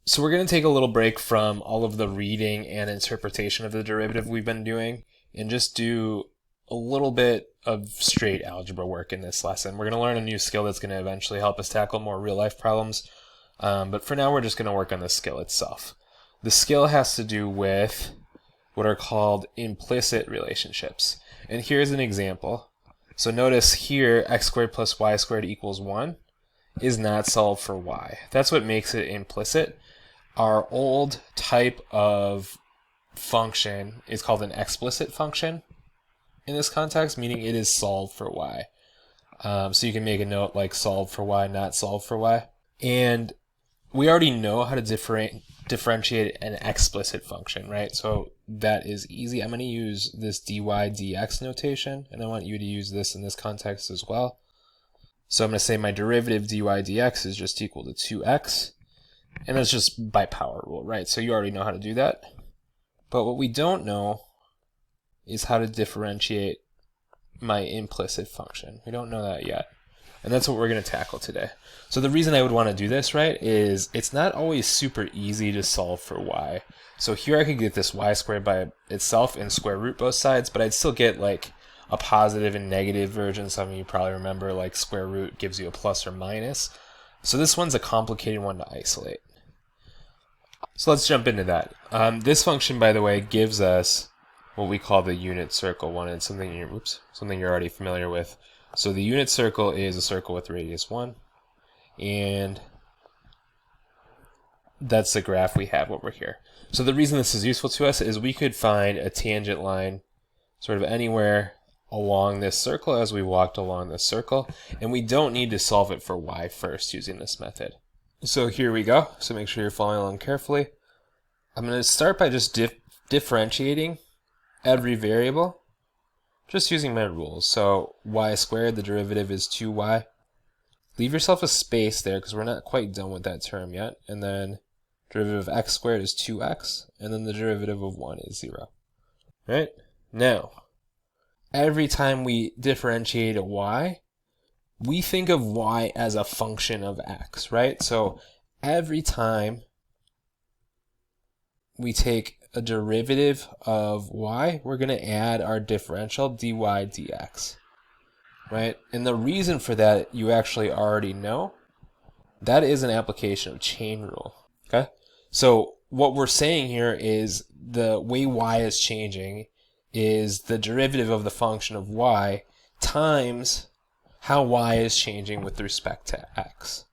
So we're going to take a little break from all of the reading and interpretation of the derivative we've been doing and just do a little bit of straight algebra work in this lesson. We're going to learn a new skill that's going to eventually help us tackle more real-life problems, but for now we're just going to work on the skill itself. The skill has to do with what are called implicit relationships. And here's an example. So notice here, x squared plus y squared equals 1 is not solved for y. That's what makes it implicit. Our old type of function is called an explicit function in this context, meaning it is solved for y. So you can make a note like solved for y, not solved for y. And we already know how to differentiate an explicit function, right? So that is easy. I'm going to use this dy dx notation, and I want you to use this in this context as well. So I'm going to say my derivative dy dx is just equal to 2x, and that's just by power rule, right? So you already know how to do that. But what we don't know is how to differentiate my implicit function. We don't know that yet. And that's what we're going to tackle today. So the reason I would want to do this, right, is it's not always super easy to solve for y. So here I could get this y squared by itself and square root both sides, but I'd still get like a positive and negative version. Some of you probably remember like square root gives you a plus or minus. So this one's a complicated one to isolate. So let's jump into that. This function, by the way, gives us what we call the unit circle one. It's something you're already familiar with. So the unit circle is a circle with radius 1, and that's the graph we have over here. So the reason this is useful to us is we could find a tangent line sort of anywhere along this circle as we walked along this circle, and we don't need to solve it for y first using this method. So here we go. So make sure you're following along carefully. I'm going to start by just differentiating every variable, just using my rules. So y squared, the derivative is 2y. Leave yourself a space there because we're not quite done with that term yet. And then derivative of x squared is 2x, and then the derivative of 1 is 0. Right? Now, every time we differentiate a y, we think of y as a function of x, right? So every time we take a derivative of y, we're going to add our differential dy dx, right? And the reason for that you actually already know. That is an application of chain rule, okay? So what we're saying here is the way y is changing is the derivative of the function of y times how y is changing with respect to x.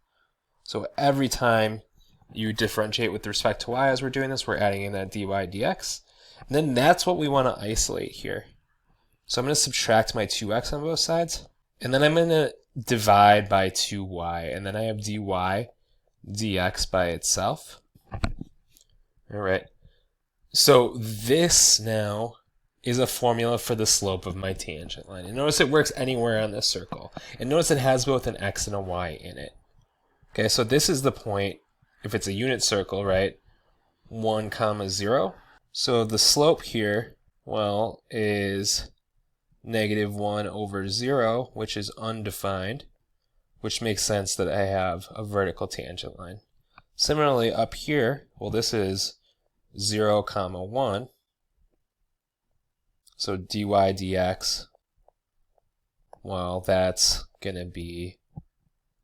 So every time you differentiate with respect to y as we're doing this, we're adding in that dy dx. And then that's what we want to isolate here. So I'm going to subtract my 2x on both sides. And then I'm going to divide by 2y. And then I have dy dx by itself. All right. So this now is a formula for the slope of my tangent line. And notice it works anywhere on this circle. And notice it has both an x and a y in it. Okay, so this is the point. If it's a unit circle, right, 1, 0. So the slope here, well, is negative 1 over 0, which is undefined, which makes sense that I have a vertical tangent line. Similarly, up here, well, this is 0, 1. So dy dx, well, that's going to be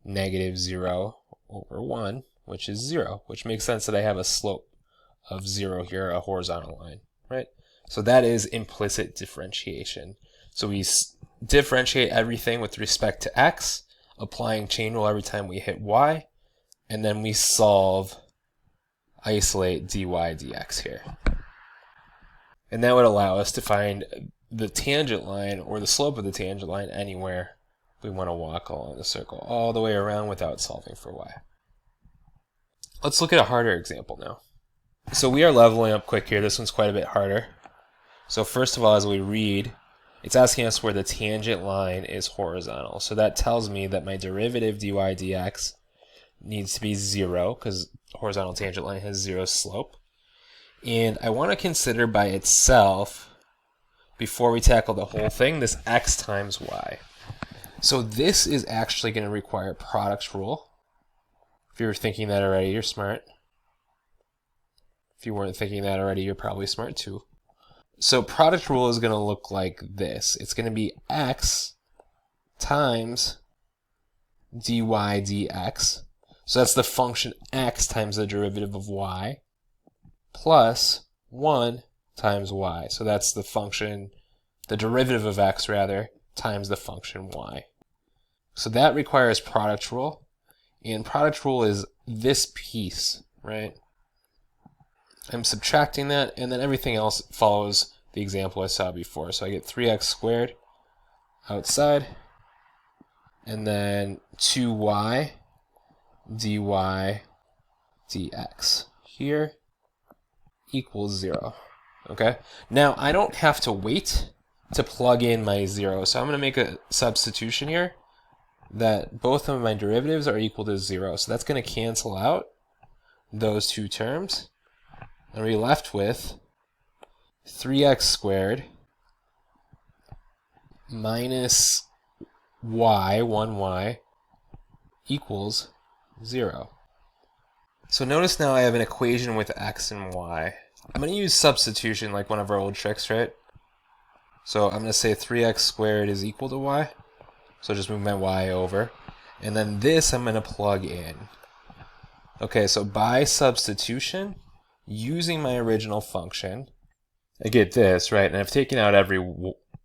negative 0 over 1. Which is 0, which makes sense that I have a slope of 0 here, a horizontal line, right? So that is implicit differentiation. So we differentiate everything with respect to x, applying chain rule every time we hit y, and then we isolate dy dx here. And that would allow us to find the tangent line or the slope of the tangent line anywhere we want to walk along the circle, all the way around without solving for y. Let's look at a harder example now. So we are leveling up quick here. This one's quite a bit harder. So first of all, as we read, it's asking us where the tangent line is horizontal. So that tells me that my derivative dy dx needs to be 0 because horizontal tangent line has 0 slope. And I want to consider by itself, before we tackle the whole thing, this x times y. So this is actually going to require products rule. If you were thinking that already, you're smart. If you weren't thinking that already, you're probably smart too. So product rule is going to look like this. It's going to be x times dy dx. So that's the function x times the derivative of y plus 1 times y. So that's the function, the derivative of x rather, times the function y. So that requires product rule. And product rule is this piece, right? I'm subtracting that, and then everything else follows the example I saw before. So I get 3x squared outside, and then 2y dy dx here equals 0. Okay? Now, I don't have to wait to plug in my 0, so I'm going to make a substitution here that both of my derivatives are equal to 0. So that's going to cancel out those two terms. And we're left with 3x squared minus y, 1y, equals 0. So notice now I have an equation with x and y. I'm going to use substitution like one of our old tricks, right? So I'm going to say 3x squared is equal to y. So just move my y over. And then this I'm going to plug in. Okay, so by substitution, using my original function, I get this, right? And I've taken out every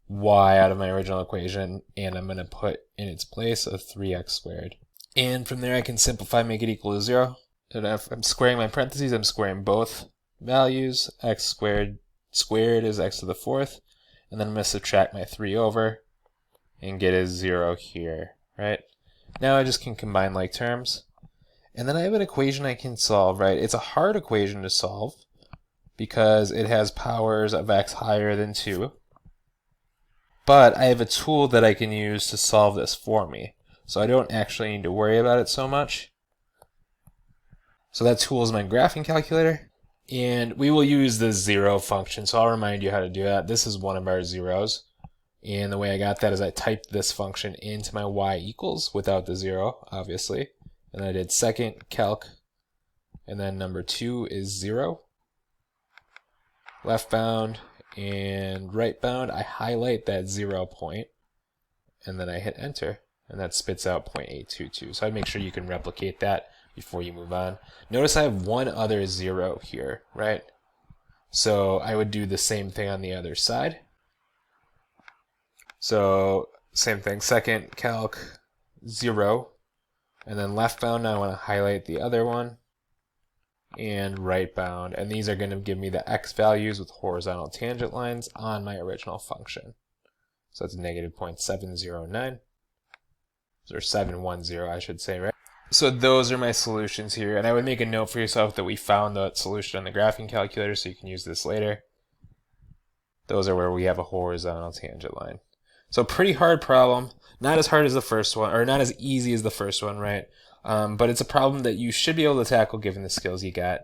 y out of my original equation, and I'm going to put in its place a 3x squared. And from there I can simplify, make it equal to 0. And if I'm squaring my parentheses, I'm squaring both values. X squared is x to the 4th. And then I'm going to subtract my 3 over and get a 0 here, right? Now I just can combine like terms. And then I have an equation I can solve, right? It's a hard equation to solve because it has powers of x higher than 2. But I have a tool that I can use to solve this for me. So I don't actually need to worry about it so much. So that tool is my graphing calculator. And we will use the 0 function. So I'll remind you how to do that. This is one of our zeros. And the way I got that is I typed this function into my y equals without the 0, obviously. And I did second calc, and then number 2 is 0. Left bound and right bound, I highlight that 0 point, and then I hit enter, and that spits out 0.822. So I'd make sure you can replicate that before you move on. Notice I have one other 0 here, right? So I would do the same thing on the other side. So same thing, second calc, 0. And then left bound, now I want to highlight the other one, and right bound. And these are going to give me the x values with horizontal tangent lines on my original function. So that's negative 0.709, or 710, I should say, right? So those are my solutions here. And I would make a note for yourself that we found the solution on the graphing calculator, so you can use this later. Those are where we have a horizontal tangent line. So pretty hard problem. Not as hard as the first one, or not as easy as the first one, right? But it's a problem that you should be able to tackle given the skills you got.